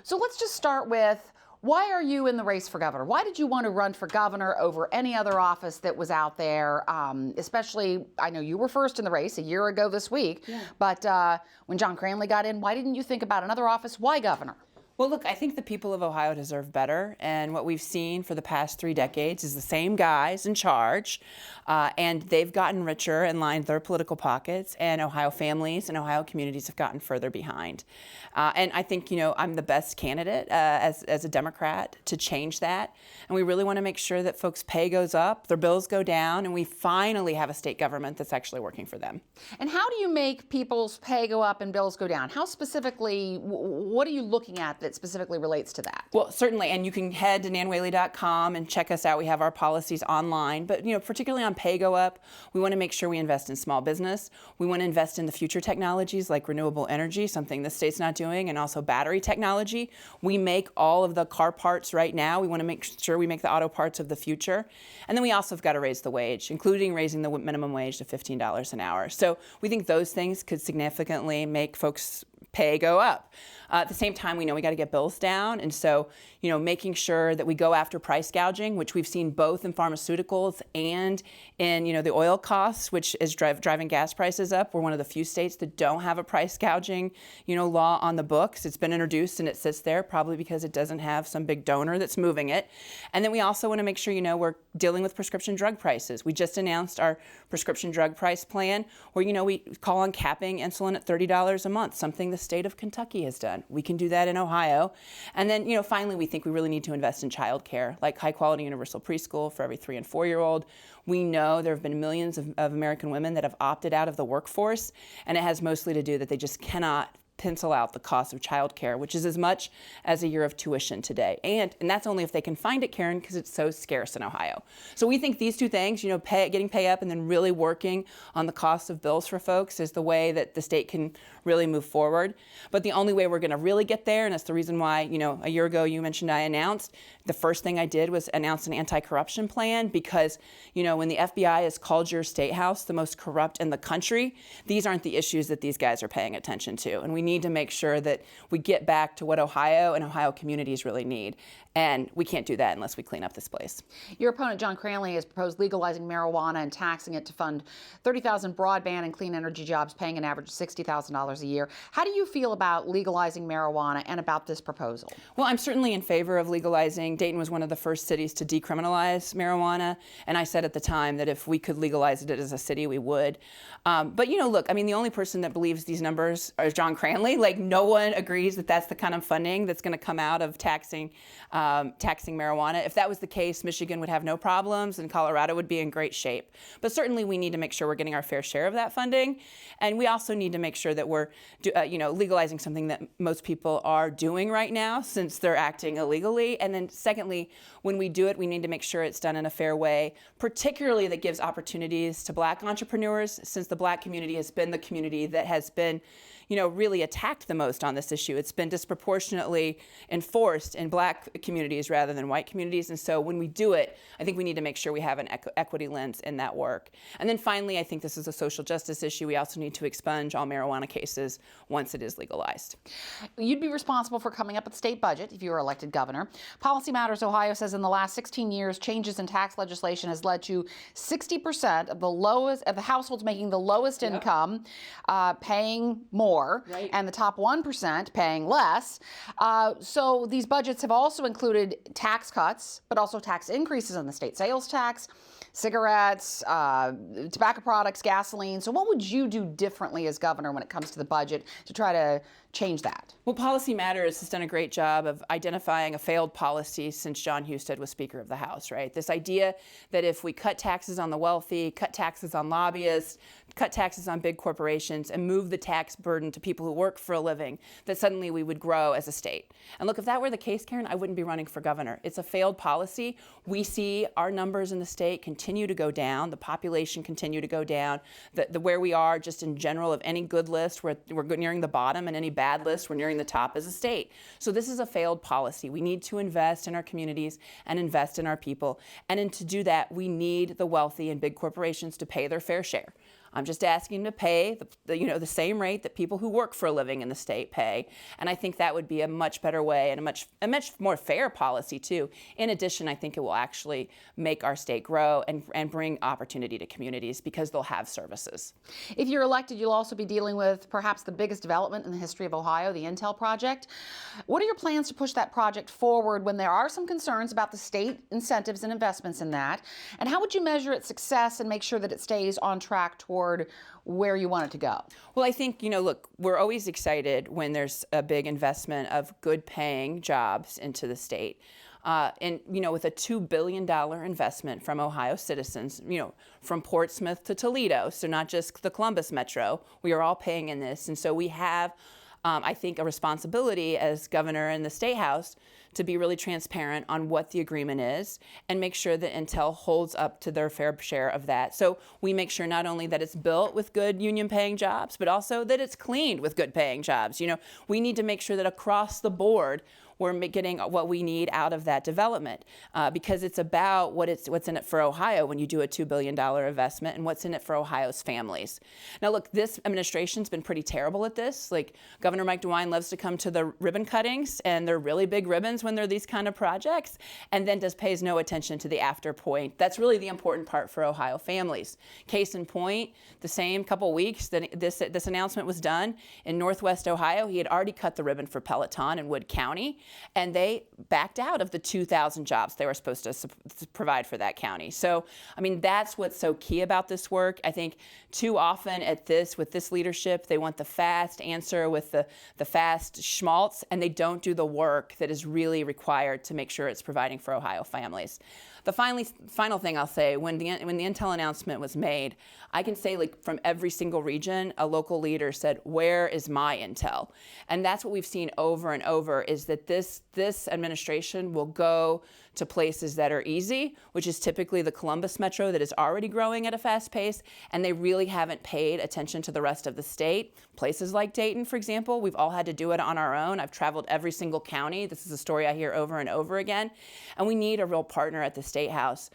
So let's just start with, why are you in the race for governor? Why did you want to run for governor over any other office that was out there? Especially, I know you were first in the race a year ago this week, but when John Cranley got in, why didn't you think about another office? Why governor? Well, look, I think the people of Ohio deserve better, and what we've seen for the past 3 decades is the same guys in charge, and they've gotten richer and lined their political pockets, and Ohio families and Ohio communities have gotten further behind. And I think, I'm the best candidate as a Democrat to change that, and we really want to make sure that folks' pay goes up, their bills go down, and we finally have a state government that's actually working for them. And how do you make people's pay go up and bills go down? How specifically, what are you looking at that specifically relates to that? Well, certainly, and you can head to nanwhaley.com and check us out. We have our policies online, but particularly on pay go up, we want to make sure we invest in small business. We want to invest in the future technologies like renewable energy, something the state's not doing, and also battery technology. We make all of the car parts right now. We want to make sure we make the auto parts of the future. And then we also have got to raise the wage, including raising the minimum wage to $15 an hour. So we think those things could significantly make folks' pay go up. At the same time, we know we got to get bills down, and so making sure that we go after price gouging, which we've seen both in pharmaceuticals and in the oil costs, which is driving gas prices up. We're one of the few states that don't have a price gouging law on the books. It's been introduced and it sits there probably because it doesn't have some big donor that's moving it. And then we also want to make sure we're dealing with prescription drug prices. We just announced our prescription drug price plan where we call on capping insulin at $30 a month, something the state of Kentucky has done. We can do that in Ohio. And then finally, we think we really need to invest in childcare, like high quality universal preschool for every 3- and 4-year-old. We know there have been millions of American women that have opted out of the workforce, and it has mostly to do that they just cannot pencil out the cost of childcare, which is as much as a year of tuition today. And that's only if they can find it, Karen, because it's so scarce in Ohio. So we think these two things, getting pay up and then really working on the cost of bills for folks is the way that the state can really move forward. But the only way we're going to really get there, and that's the reason why, a year ago you mentioned I announced, the first thing I did was announce an anti-corruption plan because, when the FBI has called your Statehouse the most corrupt in the country, these aren't the issues that these guys are paying attention to. And we need to make sure that we get back to what Ohio and Ohio communities really need. And we can't do that unless we clean up this place. Your opponent, John Cranley, has proposed legalizing marijuana and taxing it to fund 30,000 broadband and clean energy jobs, paying an average of $60,000 a year. How do you feel about legalizing marijuana and about this proposal? Well, I'm certainly in favor of legalizing. Dayton was one of the first cities to decriminalize marijuana. And I said at the time that if we could legalize it as a city, we would. But, look, the only person that believes these numbers is John Cranley. Like, no one agrees that that's the kind of funding that's going to come out of taxing marijuana. If that was the case, Michigan would have no problems and Colorado would be in great shape. But certainly we need to make sure we're getting our fair share of that funding. And we also need to make sure that we're legalizing something that most people are doing right now since they're acting illegally. And then secondly, when we do it, we need to make sure it's done in a fair way, particularly that gives opportunities to Black entrepreneurs, since the Black community has been the community that has been really attacked the most on this issue. It's been disproportionately enforced in Black communities rather than white communities. And so when we do it, I think we need to make sure we have an equity lens in that work. And then finally, I think this is a social justice issue. We also need to expunge all marijuana cases once it is legalized. You'd be responsible for coming up with the state budget if you were elected governor. Policy Matters Ohio says in the last 16 years, changes in tax legislation has led to 60% of the households making the lowest income paying more. Right. And the top 1% paying less. So these budgets have also included tax cuts, but also tax increases on the state sales tax, cigarettes, tobacco products, gasoline. So what would you do differently as governor when it comes to the budget to try to change that? Well, Policy Matters has done a great job of identifying a failed policy since John Husted was Speaker of the House, right? This idea that if we cut taxes on the wealthy, cut taxes on lobbyists, cut taxes on big corporations, and move the tax burden to people who work for a living, that suddenly we would grow as a state. And look, if that were the case, Karen, I wouldn't be running for governor. It's a failed policy. We see our numbers in the state continue to go down, the population continue to go down, where we are just in general of any good list, we're nearing the bottom, and any bad list, we're nearing the top as a state. So this is a failed policy. We need to invest in our communities and invest in our people. And to do that, we need the wealthy and big corporations to pay their fair share. I'm just asking to pay the same rate that people who work for a living in the state pay. And I think that would be a much better way and a much more fair policy too. In addition, I think it will actually make our state grow and bring opportunity to communities because they'll have services. If you're elected, you'll also be dealing with perhaps the biggest development in the history of Ohio, the Intel project. What are your plans to push that project forward when there are some concerns about the state incentives and investments in that? And how would you measure its success and make sure that it stays on track toward where you want it to go? Well, I think, look, we're always excited when there's a big investment of good paying jobs into the state. And with a $2 billion investment from Ohio citizens, from Portsmouth to Toledo, so not just the Columbus Metro, we are all paying in this. And so we have, I think, a responsibility as governor and the Statehouse to be really transparent on what the agreement is and make sure that Intel holds up to their fair share of that. So we make sure not only that it's built with good union paying jobs, but also that it's cleaned with good paying jobs. We need to make sure that across the board, we're getting what we need out of that development because it's about what's in it for Ohio when you do a $2 billion investment and what's in it for Ohio's families. Now, look, this administration's been pretty terrible at this. Like, Governor Mike DeWine loves to come to the ribbon cuttings, and they're really big ribbons when they're these kind of projects, and then just pays no attention to the after point. That's really the important part for Ohio families. Case in point, the same couple weeks that this announcement was done in Northwest Ohio, he had already cut the ribbon for Peloton in Wood County, and they backed out of the 2,000 jobs they were supposed to provide for that county. So, that's what's so key about this work. I think too often with this leadership, they want the fast answer with the fast schmaltz, and they don't do the work that is really required to make sure it's providing for Ohio families. The final thing I'll say, when the Intel announcement was made, I can say, like, from every single region, a local leader said, "Where is my Intel?" And that's what we've seen over and over, is that this administration will go to places that are easy, which is typically the Columbus Metro that is already growing at a fast pace, and they really haven't paid attention to the rest of the state. Places like Dayton, for example, we've all had to do it on our own. I've traveled every single county. This is a story I hear over and over again, and we need a real partner at the Statehouse.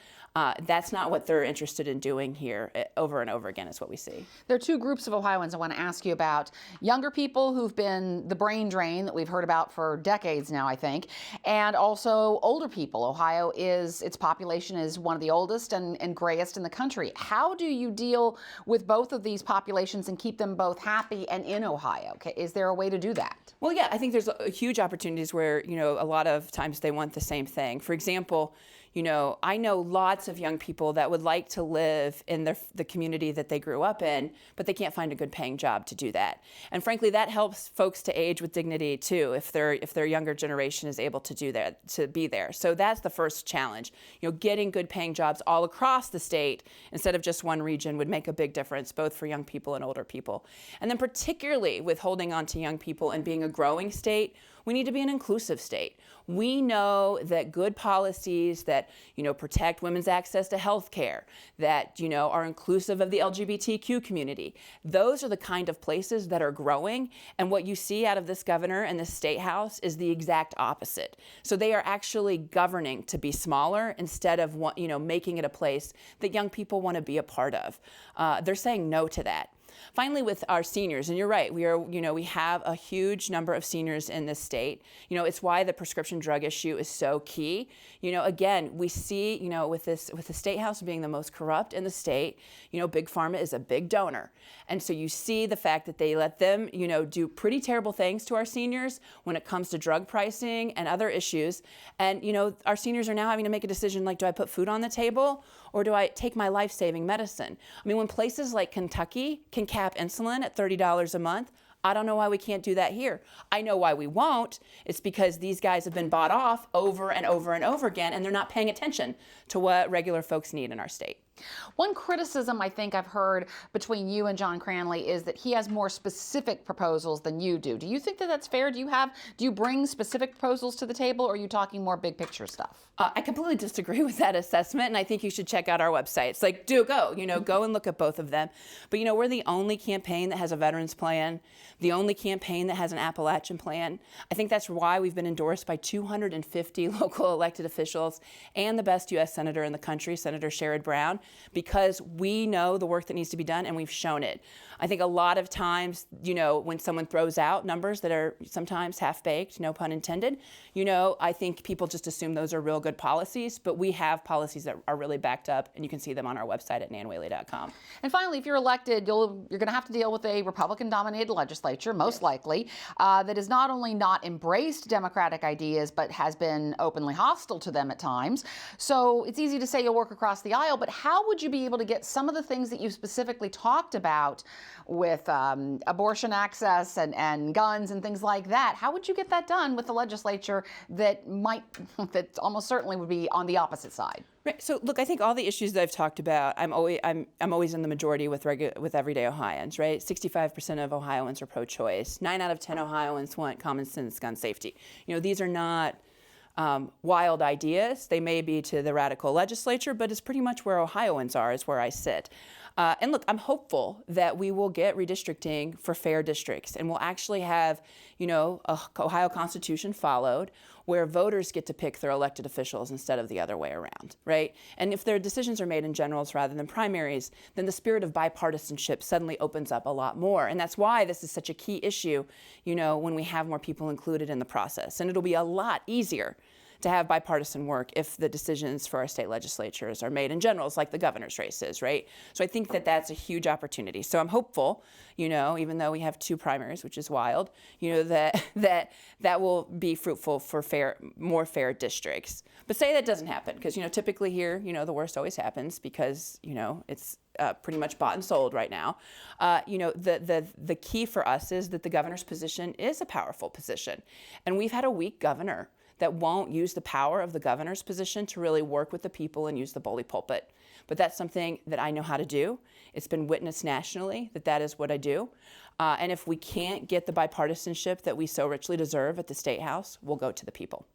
That's not what they're interested in doing here. Over and over again is what we see. There are two groups of Ohioans I want to ask you about. Younger people who've been the brain drain that we've heard about for decades now, I think, and also older people. Its population is one of the oldest and grayest in the country. How do you deal with both of these populations and keep them both happy and in Ohio? Is there a way to do that? Well, yeah, I think there's huge opportunities where, a lot of times they want the same thing. For example, I know lots of young people that would like to live in the community that they grew up in, but they can't find a good paying job to do that. And frankly, that helps folks to age with dignity too, if their younger generation is able to do that, to be there. So that's the first challenge. Getting good paying jobs all across the state instead of just one region would make a big difference, both for young people and older people. And then particularly with holding on to young people and being a growing state, we need to be an inclusive state. We know that good policies that, protect women's access to health care, that, are inclusive of the LGBTQ community, those are the kind of places that are growing. And what you see out of this governor and this Statehouse is the exact opposite. So they are actually governing to be smaller instead of, making it a place that young people want to be a part of. They're saying no to that. Finally, with our seniors, and you're right, we have a huge number of seniors in this state. It's why the prescription drug issue is so key. Again, we see, with the Statehouse being the most corrupt in the state, Big Pharma is a big donor. And so you see the fact that they let them, do pretty terrible things to our seniors when it comes to drug pricing and other issues. And, our seniors are now having to make a decision like, do I put food on the table or do I take my life-saving medicine? When places like Kentucky can cap insulin at $30 a month, I don't know why we can't do that here. I know why we won't. It's because these guys have been bought off over and over and over again, and they're not paying attention to what regular folks need in our state. One criticism I think I've heard between you and John Cranley is that he has more specific proposals than you do. Do you think that that's fair? Do you bring specific proposals to the table, or are you talking more big picture stuff? I completely disagree with that assessment, and I think you should check out our websites. Go and look at both of them. But we're the only campaign that has a veterans plan, the only campaign that has an Appalachian plan. I think that's why we've been endorsed by 250 local elected officials and the best U.S. senator in the country, Senator Sherrod Brown. because we know the work that needs to be done and we've shown it. I think a lot of times, when someone throws out numbers that are sometimes half-baked, no pun intended, I think people just assume those are real good policies, but we have policies that are really backed up, and you can see them on our website at nanwhaley.com. And finally, if you're elected, you're going to have to deal with a Republican-dominated legislature, most likely, that has not only not embraced Democratic ideas, but has been openly hostile to them at times. So it's easy to say you'll work across the aisle, but how would you be able to get some of the things that you specifically talked about with abortion access and guns and things like that? How would you get that done with the legislature that almost certainly would be on the opposite side? Right. So look, I think all the issues that I've talked about, I'm always in the majority with everyday Ohioans, right? 65% of Ohioans are pro-choice. 9 out of 10 Ohioans want common sense gun safety. These are not wild ideas. They may be to the radical legislature, but it's pretty much where Ohioans are, is where I sit. And look, I'm hopeful that we will get redistricting for fair districts, and we'll actually have, a Ohio Constitution followed, where voters get to pick their elected officials instead of the other way around, right? And if their decisions are made in generals rather than primaries, then the spirit of bipartisanship suddenly opens up a lot more. And that's why this is such a key issue, when we have more people included in the process. And it'll be a lot easier to have bipartisan work if the decisions for our state legislatures are made in generals, like the governor's races, right? So I think that that's a huge opportunity. So I'm hopeful, even though we have 2 primaries, which is wild, that will be fruitful for more fair districts. But say that doesn't happen, because typically here, the worst always happens because it's pretty much bought and sold right now. The key for us is that the governor's position is a powerful position, and we've had a weak governor that won't use the power of the governor's position to really work with the people and use the bully pulpit. But that's something that I know how to do. It's been witnessed nationally that is what I do. And if we can't get the bipartisanship that we so richly deserve at the Statehouse, we'll go to the people.